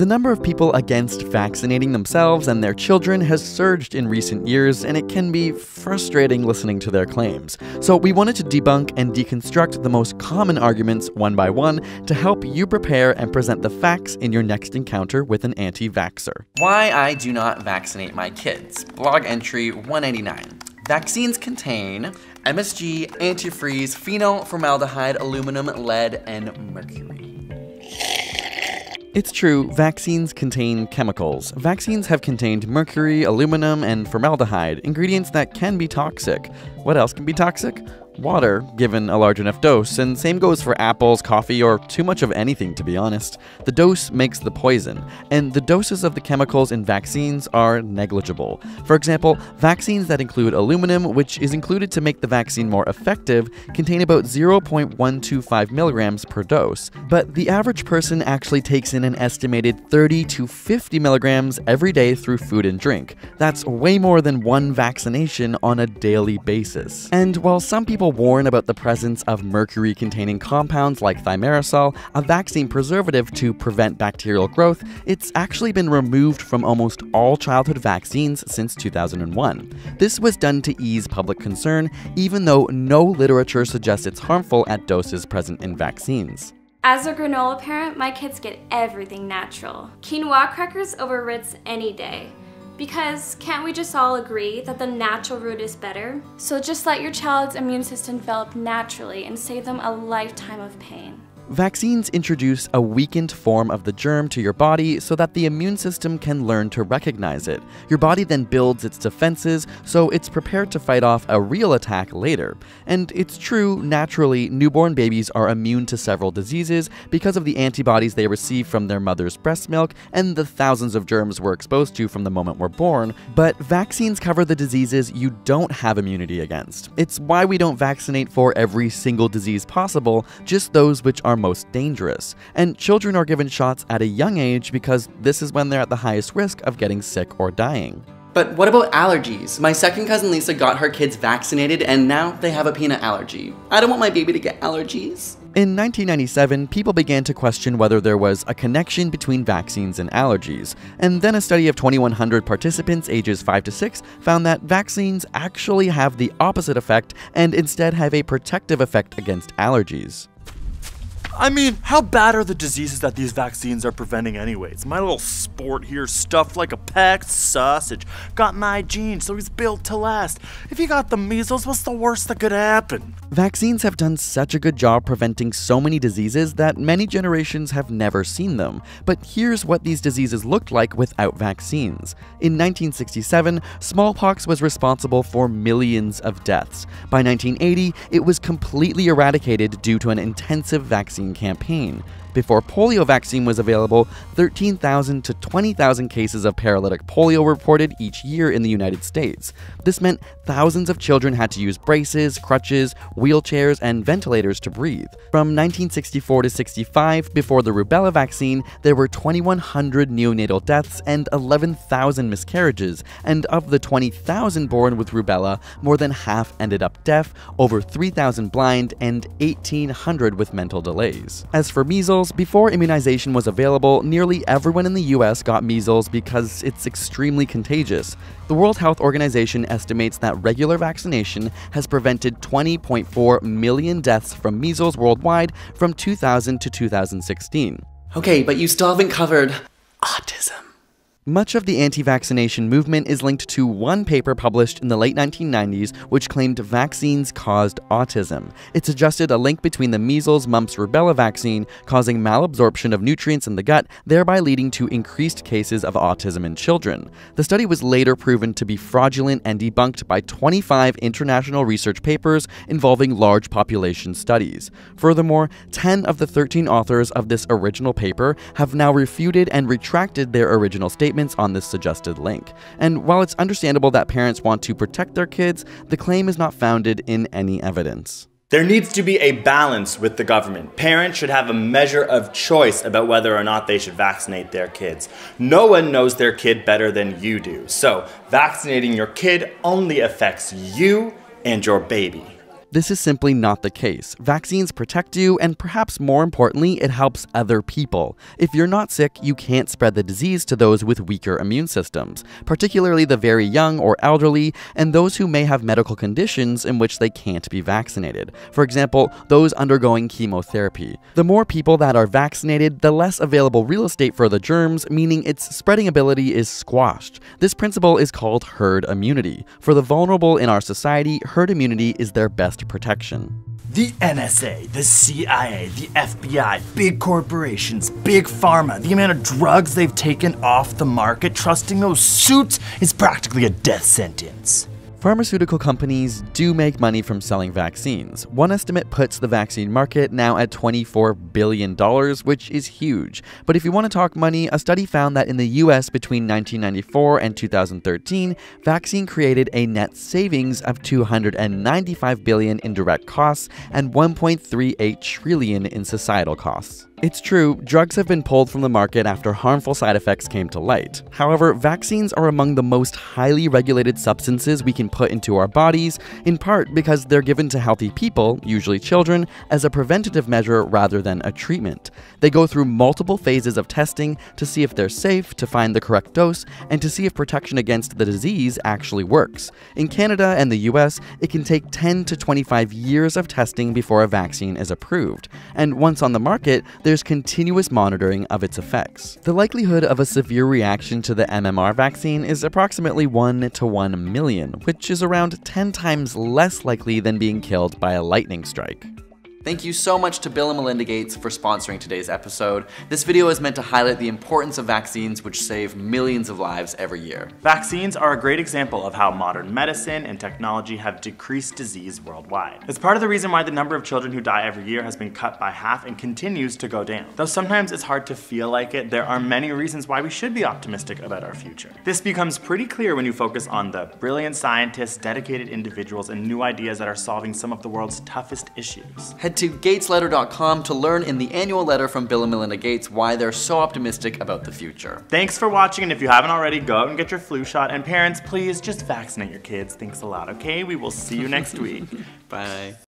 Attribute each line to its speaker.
Speaker 1: The number of people against vaccinating themselves and their children has surged in recent years, and it can be frustrating listening to their claims. So we wanted to debunk and deconstruct the most common arguments one by one to help you prepare and present the facts in your next encounter with an anti-vaxxer.
Speaker 2: Why I do not vaccinate my kids. Blog entry 189. Vaccines contain MSG, antifreeze, phenol, formaldehyde, aluminum, lead, and mercury.
Speaker 1: It's true, vaccines contain chemicals. Vaccines have contained mercury, aluminum, and formaldehyde, ingredients that can be toxic. What else can be toxic? Water, given a large enough dose, and same goes for apples, coffee, or too much of anything, to be honest. The dose makes the poison, and the doses of the chemicals in vaccines are negligible. For example, vaccines that include aluminum, which is included to make the vaccine more effective, contain about 0.125 milligrams per dose, but the average person actually takes in an estimated 30 to 50 milligrams every day through food and drink. That's way more than one vaccination on a daily basis. And while some people warn about the presence of mercury-containing compounds like thimerosal, a vaccine preservative to prevent bacterial growth, it's actually been removed from almost all childhood vaccines since 2001. This was done to ease public concern, even though no literature suggests it's harmful at doses present in vaccines.
Speaker 3: As a granola parent, my kids get everything natural. Quinoa crackers over Ritz any day. Because can't we just all agree that the natural route is better? So just let your child's immune system develop naturally and save them a lifetime of pain.
Speaker 1: Vaccines introduce a weakened form of the germ to your body so that the immune system can learn to recognize it. Your body then builds its defenses, so it's prepared to fight off a real attack later. And it's true, naturally, newborn babies are immune to several diseases because of the antibodies they receive from their mother's breast milk and the thousands of germs we're exposed to from the moment we're born, but vaccines cover the diseases you don't have immunity against. It's why we don't vaccinate for every single disease possible, just those which are most dangerous. And children are given shots at a young age because this is when they're at the highest risk of getting sick or dying.
Speaker 2: But what about allergies? My second cousin Lisa got her kids vaccinated and now they have a peanut allergy. I don't want my baby to get allergies.
Speaker 1: In 1997, people began to question whether there was a connection between vaccines and allergies, and then a study of 2,100 participants ages 5 to 6 found that vaccines actually have the opposite effect and instead have a protective effect against allergies.
Speaker 4: I mean, how bad are the diseases that these vaccines are preventing anyways? My little sport here stuffed like a packed sausage got my genes, so he's built to last. If you got the measles, what's the worst that could happen?
Speaker 1: Vaccines have done such a good job preventing so many diseases that many generations have never seen them. But here's what these diseases looked like without vaccines. In 1967, smallpox was responsible for millions of deaths. By 1980, it was completely eradicated due to an intensive vaccine campaign. Before polio vaccine was available, 13,000 to 20,000 cases of paralytic polio were reported each year in the United States. This meant thousands of children had to use braces, crutches, wheelchairs, and ventilators to breathe. From 1964 to 65, before the rubella vaccine, there were 2,100 neonatal deaths and 11,000 miscarriages, and of the 20,000 born with rubella, more than half ended up deaf, over 3,000 blind, and 1,800 with mental delays. As for measles, before immunization was available, nearly everyone in the US got measles because it's extremely contagious. The World Health Organization estimates that regular vaccination has prevented 20.4 million deaths from measles worldwide from 2000 to 2016.
Speaker 2: Okay, but you still haven't covered autism.
Speaker 1: Much of the anti-vaccination movement is linked to one paper published in the late 1990s which claimed vaccines caused autism. It suggested a link between the measles, mumps, rubella vaccine causing malabsorption of nutrients in the gut, thereby leading to increased cases of autism in children. The study was later proven to be fraudulent and debunked by 25 international research papers involving large population studies. Furthermore, 10 of the 13 authors of this original paper have now refuted and retracted their original statements on this suggested link. And while it's understandable that parents want to protect their kids, the claim is not founded in any evidence.
Speaker 4: There needs to be a balance with the government. Parents should have a measure of choice about whether or not they should vaccinate their kids. No one knows their kid better than you do, so vaccinating your kid only affects you and your baby.
Speaker 1: This is simply not the case. Vaccines protect you, and perhaps more importantly, it helps other people. If you're not sick, you can't spread the disease to those with weaker immune systems, particularly the very young or elderly, and those who may have medical conditions in which they can't be vaccinated. For example, those undergoing chemotherapy. The more people that are vaccinated, the less available real estate for the germs, meaning its spreading ability is squashed. This principle is called herd immunity. For the vulnerable in our society, herd immunity is their best protection.
Speaker 4: The NSA, the CIA, the FBI, big corporations, big pharma, the amount of drugs they've taken off the market, trusting those suits is practically a death sentence.
Speaker 1: Pharmaceutical companies do make money from selling vaccines. One estimate puts the vaccine market now at $24 billion, which is huge. But if you want to talk money, a study found that in the US between 1994 and 2013, vaccine created a net savings of $295 billion in direct costs and $1.38 trillion in societal costs. It's true, drugs have been pulled from the market after harmful side effects came to light. However, vaccines are among the most highly regulated substances we can put into our bodies, in part because they're given to healthy people, usually children, as a preventative measure rather than a treatment. They go through multiple phases of testing to see if they're safe, to find the correct dose, and to see if protection against the disease actually works. In Canada and the US, it can take 10 to 25 years of testing before a vaccine is approved. And once on the market, there's continuous monitoring of its effects. The likelihood of a severe reaction to the MMR vaccine is approximately 1 to 1 million, which is around 10 times less likely than being killed by a lightning strike.
Speaker 2: Thank you so much to Bill and Melinda Gates for sponsoring today's episode. This video is meant to highlight the importance of vaccines, which save millions of lives every year.
Speaker 4: Vaccines are a great example of how modern medicine and technology have decreased disease worldwide. It's part of the reason why the number of children who die every year has been cut by half and continues to go down. Though sometimes it's hard to feel like it, there are many reasons why we should be optimistic about our future. This becomes pretty clear when you focus on the brilliant scientists, dedicated individuals, and new ideas that are solving some of the world's toughest issues.
Speaker 2: Head to gatesletter.com to learn in the annual letter from Bill and Melinda Gates why they're so optimistic about the future.
Speaker 4: Thanks for watching, and if you haven't already, go out and get your flu shot. And parents, please just vaccinate your kids. Thanks a lot, okay? We will see you next week.
Speaker 2: Bye.